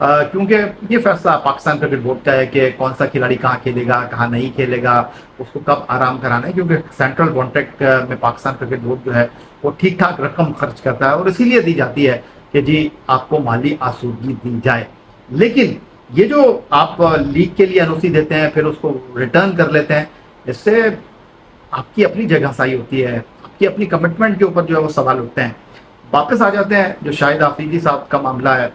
کیونکہ یہ فیصلہ پاکستان کرکٹ بورڈ کا ہے کہ کون سا کھلاڑی کہاں کھیلے گا کہاں نہیں کھیلے گا، اس کو کب آرام کرانا ہے، کیونکہ سینٹرل کانٹریکٹ میں پاکستان کرکٹ بورڈ جو ہے وہ ٹھیک ٹھاک رقم خرچ کرتا ہے اور اسی لیے دی جاتی ہے کہ جی آپ کو مالی آسودگی دی جائے۔ لیکن یہ جو آپ لیگ کے لیے این او سی دیتے ہیں پھر اس کو ریٹرن کر لیتے ہیں، اس سے آپ کی اپنی جگہ سائی ہوتی ہے، آپ کی اپنی کمٹمنٹ کے اوپر جو ہے وہ سوال اٹھتے ہیں۔ واپس آ جاتے ہیں جو شاہد آفریدی صاحب کا معاملہ ہے۔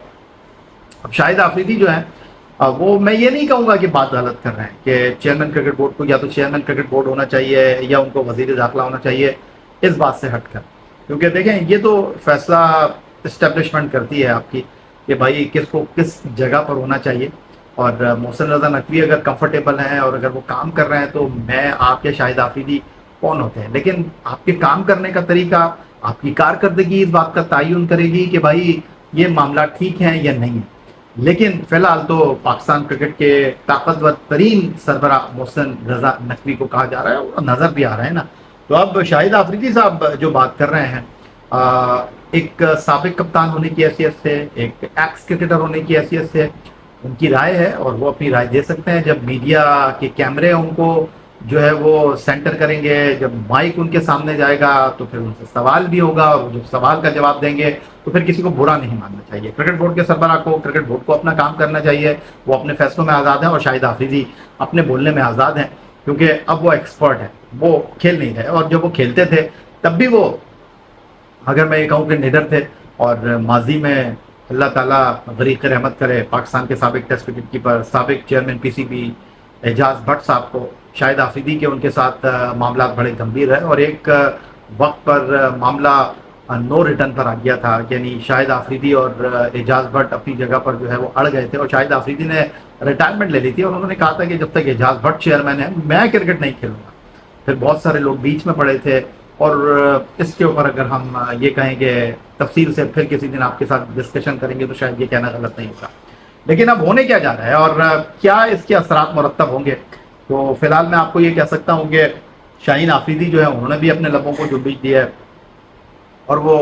اب شاہد آفریدی جو ہے وہ میں یہ نہیں کہوں گا کہ بات غلط کر رہے ہیں کہ چیئرمین کرکٹ بورڈ کو یا تو چیئرمین کرکٹ بورڈ ہونا چاہیے یا ان کو وزیر داخلہ ہونا چاہیے، اس بات سے ہٹ کر، کیونکہ دیکھیں یہ تو فیصلہ اسٹیبلشمنٹ کرتی ہے آپ کی کہ بھائی کس کو کس جگہ پر ہونا چاہیے۔ اور محسن رضا نقوی اگر کمفرٹیبل ہیں اور اگر وہ کام کر رہے ہیں تو میں آپ کے شاہد آفریدی کون ہوتے ہیں، لیکن آپ کے کام کرنے کا طریقہ، آپ کی کارکردگی اس بات کا تعین کرے گی کہ بھائی یہ معاملہ ٹھیک ہے یا نہیں ہے۔ لیکن فی الحال تو پاکستان کرکٹ کے طاقتور ترین سربراہ محسن رضا نقوی کو کہا جا رہا ہے اور نظر بھی آ رہا ہے نا۔ تو اب شاہد آفریدی صاحب جو بات کر رہے ہیں ایک سابق کپتان ہونے کی حیثیت سے، ایک ایکس کرکٹر ہونے کی حیثیت سے ان کی رائے ہے اور وہ اپنی رائے دے سکتے ہیں۔ جب میڈیا کے کیمرے ان کو جو ہے وہ سینٹر کریں گے، جب مائک ان کے سامنے جائے گا تو پھر ان سے سوال بھی ہوگا اور جب سوال کا جواب دیں گے تو پھر کسی کو برا نہیں ماننا چاہیے۔ کرکٹ بورڈ کے سربراہ کو، کرکٹ بورڈ کو اپنا کام کرنا چاہیے، وہ اپنے فیصلوں میں آزاد ہیں اور شاہد آفریدی اپنے بولنے میں آزاد ہیں، کیونکہ اب وہ ایکسپرٹ ہیں، وہ کھیل نہیں رہے اور جب وہ کھیلتے تھے تب بھی وہ، اگر میں یہ کہوں کہ نڈر تھے۔ اور ماضی میں اللہ تعالیٰ غریق رحمت کرے پاکستان کے سابق ٹیسٹ کرکٹ کیپر، سابق chairman P C B Ijaz Butt صاحب کو، شاہد آفریدی کے ان کے ساتھ معاملات بڑے گمبھیر ہیں اور ایک وقت پر معاملہ نو ریٹرن پر آ گیا تھا، یعنی شاہد آفریدی اور اعجاز بٹ اپنی جگہ پر جو ہے وہ اڑ گئے تھے اور شاہد آفریدی نے ریٹائرمنٹ لے لی تھی اور انہوں نے کہا تھا کہ جب تک اعجاز بٹ چیئرمین ہے میں کرکٹ نہیں کھیلوں گا۔ پھر بہت سارے لوگ بیچ میں پڑے تھے اور اس کے اوپر اگر ہم یہ کہیں کہ تفصیل سے پھر کسی دن آپ کے ساتھ ڈسکشن کریں گے تو شاید یہ کہنا غلط نہیں ہوگا۔ لیکن اب ہونے کیا جا رہا ہے اور کیا اس کے اثرات مرتب ہوں گے، تو فی الحال میں آپ کو یہ کہہ سکتا ہوں کہ شاہین آفریدی جو ہے انہوں نے بھی اپنے لبوں کو جنبش دی ہے اور وہ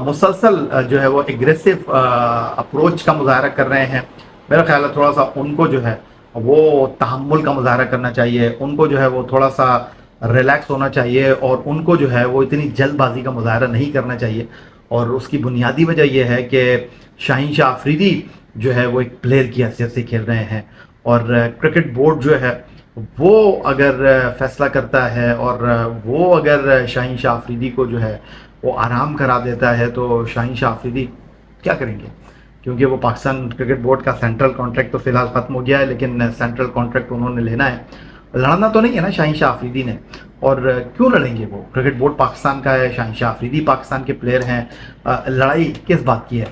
مسلسل جو ہے وہ ایگریسو اپروچ کا مظاہرہ کر رہے ہیں۔ میرا خیال ہے تھوڑا سا ان کو جو ہے وہ تحمل کا مظاہرہ کرنا چاہیے، ان کو جو ہے وہ تھوڑا سا ریلیکس ہونا چاہیے اور ان کو جو ہے وہ اتنی جلد بازی کا مظاہرہ نہیں کرنا چاہیے۔ اور اس کی بنیادی وجہ یہ ہے کہ شاہین شاہ آفریدی جو ہے وہ ایک پلیئر کی حیثیت سے کھیل رہے ہیں اور کرکٹ بورڈ جو ہے وہ اگر فیصلہ کرتا ہے اور وہ اگر شاہین شاہ آفریدی کو جو ہے وہ آرام کرا دیتا ہے تو شاہین شاہ آفریدی کیا کریں گے، کیونکہ وہ پاکستان کرکٹ بورڈ کا سینٹرل کانٹریکٹ تو فی الحال ختم ہو گیا ہے، لیکن سینٹرل کانٹریکٹ انہوں نے لینا ہے۔ لڑنا تو نہیں ہے نا شاہین شاہ آفریدی نے، اور کیوں لڑیں گے، وہ کرکٹ بورڈ پاکستان کا ہے، شاہین شاہ آفریدی پاکستان کے پلیئر ہیں، لڑائی کس بات کی ہے۔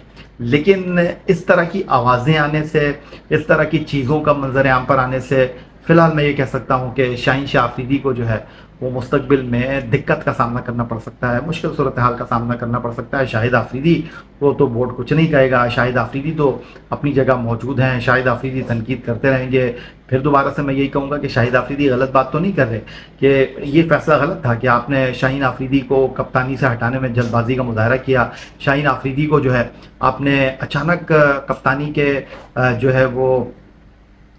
لیکن اس طرح کی آوازیں آنے سے، اس طرح کی چیزوں کا منظر عام پر آنے سے فی الحال میں یہ کہہ سکتا ہوں کہ شاہین شاہ آفریدی کو جو ہے وہ مستقبل میں دقت کا سامنا کرنا پڑ سکتا ہے، مشکل صورتحال کا سامنا کرنا پڑ سکتا ہے۔ شاہد آفریدی وہ تو بورڈ کچھ نہیں کہے گا، شاہد آفریدی تو اپنی جگہ موجود ہیں، شاہد آفریدی تنقید کرتے رہیں گے۔ پھر دوبارہ سے میں یہی کہوں گا کہ شاہد آفریدی غلط بات تو نہیں کر رہے، کہ یہ فیصلہ غلط تھا کہ آپ نے شاہین آفریدی کو کپتانی سے ہٹانے میں جلد بازی کا مظاہرہ کیا۔ شاہین آفریدی کو جو ہے آپ نے اچانک کپتانی کے جو ہے وہ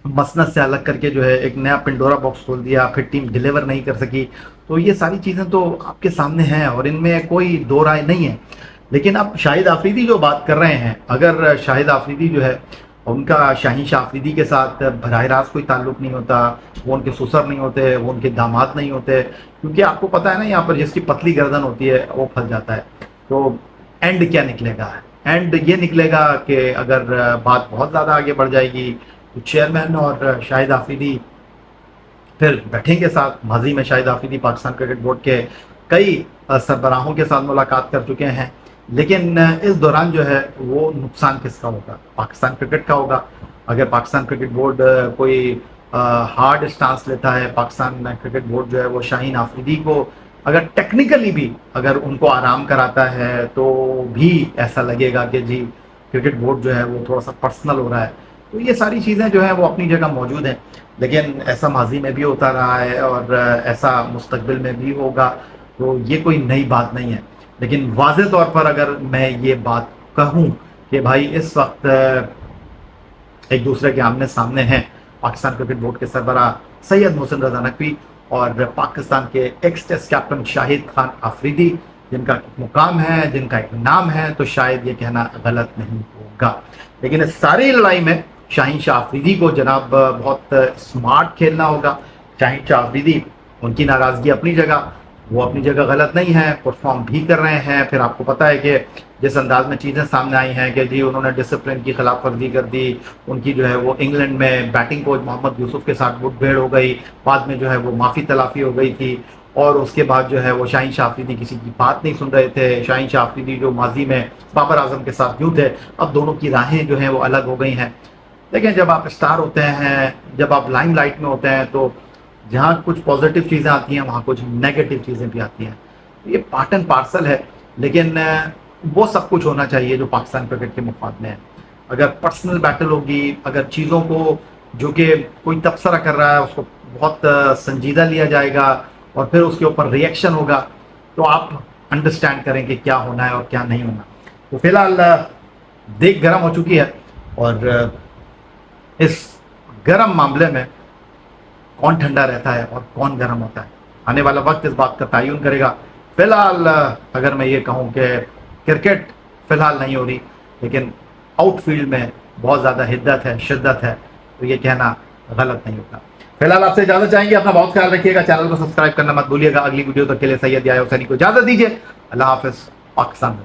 مسند سے الگ کر کے جو ہے ایک نیا پنڈورا باکس کھول دیا، پھر ٹیم ڈیلیور نہیں کر سکی۔ تو یہ ساری چیزیں تو آپ کے سامنے ہیں اور ان میں کوئی دو رائے نہیں ہے۔ لیکن اب شاہد آفریدی جو بات کر رہے ہیں، اگر شاہد آفریدی جو ہے ان کا شاہین شاہ آفریدی کے ساتھ براہ راست کوئی تعلق نہیں ہوتا، وہ ان کے سسر نہیں ہوتے، وہ ان کے داماد نہیں ہوتے، کیونکہ آپ کو پتہ ہے نا یہاں پر جس کی پتلی گردن ہوتی ہے وہ پھل جاتا ہے۔ تو اینڈ کیا نکلے گا؟ اینڈ یہ نکلے گا کہ اگر بات بہت زیادہ آگے بڑھ جائے گی تو چیئرمین اور شاہد آفریدی پھر بیٹھیں گے ساتھ۔ ماضی میں شاہد آفریدی پاکستان کرکٹ بورڈ کے کئی سربراہوں کے ساتھ ملاقات کر چکے ہیں، لیکن اس دوران جو ہے وہ نقصان کس کا ہوگا؟ پاکستان کرکٹ کا ہوگا۔ اگر پاکستان کرکٹ بورڈ کوئی ہارڈ اسٹانس لیتا ہے، پاکستان کرکٹ بورڈ جو ہے وہ شاہین آفریدی کو اگر ٹیکنیکلی بھی اگر ان کو آرام کراتا ہے تو بھی ایسا لگے گا کہ جی کرکٹ بورڈ جو ہے وہ تھوڑا سا پرسنل ہو رہا ہے۔ تو یہ ساری چیزیں جو ہیں وہ اپنی جگہ موجود ہیں، لیکن ایسا ماضی میں بھی ہوتا رہا ہے اور ایسا مستقبل میں بھی ہوگا، تو یہ کوئی نئی بات نہیں ہے۔ لیکن واضح طور پر اگر میں یہ بات کہوں کہ بھائی اس وقت ایک دوسرے کے آمنے سامنے ہیں پاکستان کرکٹ بورڈ کے سربراہ سید محسن رضا نقوی اور پاکستان کے ایکس ٹیسٹ کیپٹن شاہد خان آفریدی، جن کا ایک مقام ہے، جن کا ایک نام ہے، تو شاید یہ کہنا غلط نہیں ہوگا۔ لیکن اس ساری لڑائی میں شاہین شاہ آفریدی کو جناب بہت اسمارٹ کھیلنا ہوگا۔ شاہین شاہ آفریدی، ان کی ناراضگی اپنی جگہ، وہ اپنی جگہ غلط نہیں ہے، پرفارم بھی کر رہے ہیں۔ پھر آپ کو پتہ ہے کہ جس انداز میں چیزیں سامنے آئی ہیں کہ جی انہوں نے ڈسپلن کی خلاف ورزی کر دی، ان کی جو ہے وہ انگلینڈ میں بیٹنگ کوچ محمد یوسف کے ساتھ مٹ بھیڑ ہو گئی، بعد میں جو ہے وہ معافی تلافی ہو گئی تھی، اور اس کے بعد جو ہے وہ شاہین شاہ آفریدی کسی کی بات نہیں سن رہے تھے۔ شاہین شاہ آفریدی جو ماضی میں بابر اعظم کے ساتھ یوں تھے، اب دونوں کی راہیں جو ہیں وہ الگ ہو گئی ہیں۔ لیکن جب آپ اسٹار ہوتے ہیں، جب آپ لائم لائٹ میں ہوتے ہیں، تو جہاں کچھ پازیٹیو چیزیں آتی ہیں وہاں کچھ نیگیٹو چیزیں بھی آتی ہیں۔ یہ پارٹ اینڈ پارسل ہے، لیکن وہ سب کچھ ہونا چاہیے جو پاکستان کرکٹ کے مفاد میں ہے۔ اگر پرسنل بیٹل ہوگی، اگر چیزوں کو جو کہ کوئی تبصرہ کر رہا ہے اس کو بہت سنجیدہ لیا جائے گا اور پھر اس کے اوپر ری ایکشن ہوگا، تو آپ انڈرسٹینڈ کریں کہ کیا ہونا ہے اور کیا نہیں ہونا۔ تو فی الحال دیگ گرم ہو چکی ہے، اور اس گرم معاملے میں کون ٹھنڈا رہتا ہے اور کون گرم ہوتا ہے، آنے والا وقت اس بات کا تعین کرے گا۔ فی الحال اگر میں یہ کہوں کہ کرکٹ فی الحال نہیں ہو رہی، لیکن آؤٹ فیلڈ میں بہت زیادہ حدت ہے، شدت ہے، تو یہ کہنا غلط نہیں ہوتا۔ فی الحال آپ سے اجازت چاہیں گے، اپنا بہت خیال رکھیے گا، چینل کو سبسکرائب کرنا مت بھولیے گا۔ اگلی ویڈیو تک کے لیے سید یحییٰ حسینی کو اجازت دیجیے۔ اللہ حافظ۔ پاکستان